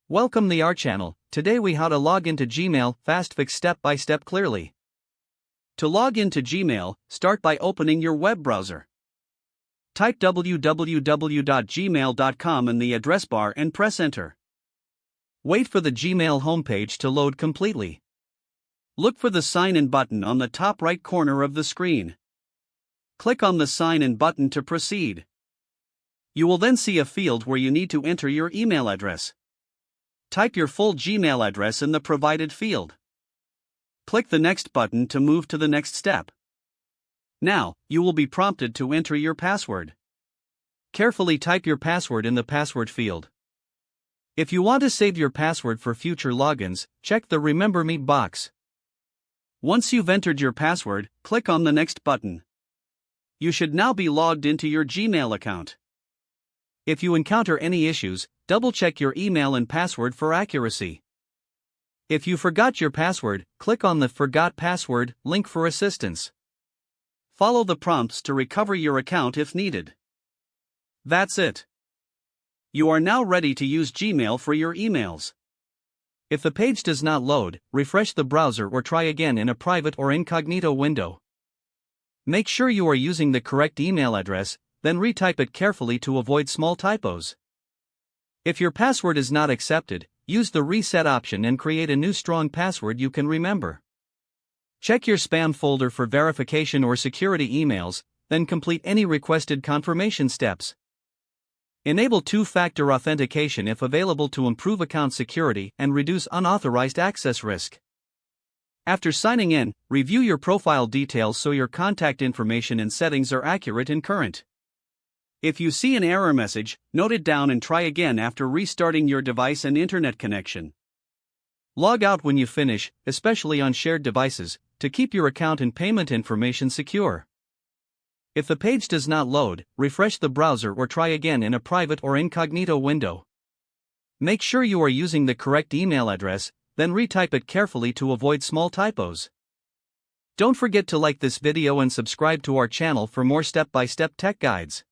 Welcome the our channel. Today we how to log into Gmail, fast fix step by step clearly. To log into Gmail, start by opening your web browser. Type www.gmail.com in the address bar and press enter. Wait for the Gmail homepage to load completely. Look for the sign in button on the top right corner of the screen. Click on the sign in button to proceed. You will then see a field where you need to enter your email address. Type your full Gmail address in the provided field. Click the next button to move to the next step. Now, you will be prompted to enter your password. Carefully type your password in the password field. If you want to save your password for future logins, check the Remember Me box. Once you've entered your password, click on the next button. You should now be logged into your Gmail account. If you encounter any issues, double-check your email and password for accuracy. If you forgot your password, click on the Forgot Password link for assistance. Follow the prompts to recover your account if needed. That's it. You are now ready to use Gmail for your emails. If the page does not load, refresh the browser or try again in a private or incognito window. Make sure you are using the correct email address, then retype it carefully to avoid small typos. If your password is not accepted, use the reset option and create a new strong password you can remember. Check your spam folder for verification or security emails, then complete any requested confirmation steps. Enable two-factor authentication if available to improve account security and reduce unauthorized access risk. After signing in, review your profile details so your contact information and settings are accurate and current. If you see an error message, note it down and try again after restarting your device and internet connection. Log out when you finish, especially on shared devices, to keep your account and payment information secure. If the page does not load, refresh the browser or try again in a private or incognito window. Make sure you are using the correct email address, then retype it carefully to avoid small typos. Don't forget to like this video and subscribe to our channel for more step-by-step tech guides.